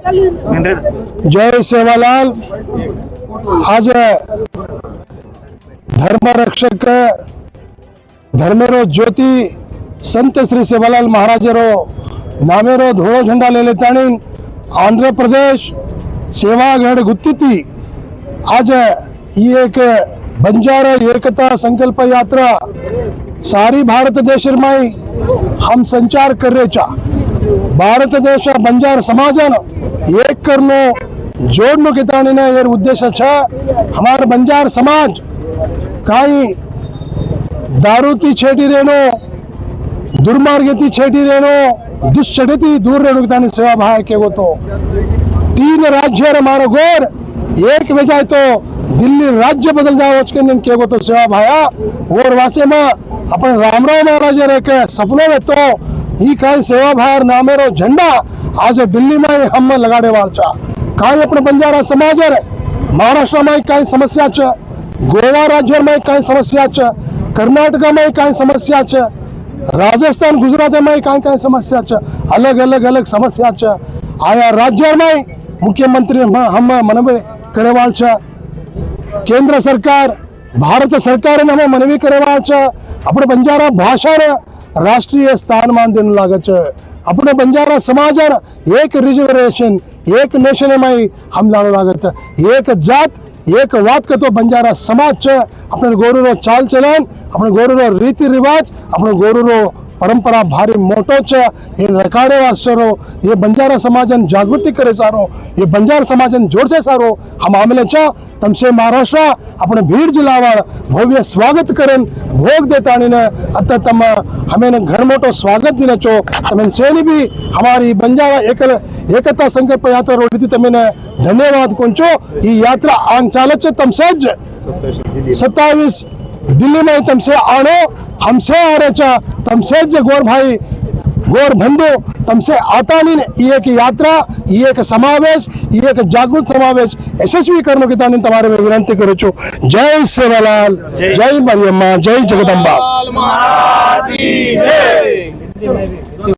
जय सेवालाल। आज धर्मरक्षक धर्मेरो ज्योति संत श्री सेवालाल महाराजेरो नामेरो धोळो झंडा ले लेतानी आंध्र प्रदेश सेवागढ़ गुत्तिती आज ये एक बंजारा एकता संकल्प यात्रा सारी भारत देश में हम संचार कर्रेचा भारत देश बंजार समाजन एक करनो जोड़नो किताणीने ये उद्देश्य छे। हमार बंजार समाज काई दारूती छेटी रेनो दुर्मार्गती छेटी रेनो दुश्चरिती दूर रेनो किताणी सेवा भाई के वो तो 3 राज्य मारो गोर एक बजाय तो दिल्ली राज्य बदल जाओ उसके के वो तो सेवा भाया और वासे में अपन रामराव महाराज एक सपनों में तो ही काई सेवा भाई नामेरो झंडा आज दिल्ली में हम लगाड़े वाला काई अपने बंजारा समाज महाराष्ट्र में काई समस्या च गोवा राज्य में काई समस्या च कर्नाटक में काई समस्या च राजस्थान गुजरात में काई समस्या च अलग अलग अलग समस्या च आया राज्य में मुख्यमंत्री हम मनवी करेवाल छ केंद्र सरकार भारत सरकार ने हमें मनवी करेवाल छ अपने बंजारा भाषा राष्ट्रीय स्थान मान देने लागे छ अपने बंजारा समाज एक रिजर्वेशन एक नेशन में हम लाने लागत एक जात एक वात का तो बंजारा समाज अपने गोरू चाल चलन अपने गोरू रीति रिवाज अपने गोरू परंपरा भारी मोटो ये रखाड़े वास्ते ये बंजारा समाजन जागृति करे सारो ये बंजार समाजन जोर से सारो हम आमेले तमसे महाराष्ट्र अपने भीड़ जिला भव्य स्वागत करें भोग देतानी ने अत तम हमें घर मोटो स्वागत दिने चो तमें सेनी भी हमारी बंजारा एकता संकल्प यात्रा रोडी तमें धन्यवाद कोंचो ये यात्रा आंग चालच तमसे 27 दिल्ली में तमसे आनो हमसे आ रहे तमसे गोर भाई गोर बंधु तमसे आता नहीं ये एक यात्रा ये एक समावेश ये एक जागृत समावेश यशस्वी करने की तानी तुम्हारे में विनंती करो छो। जय सेवालाल जय मरियम्मा जय जगदम्बा।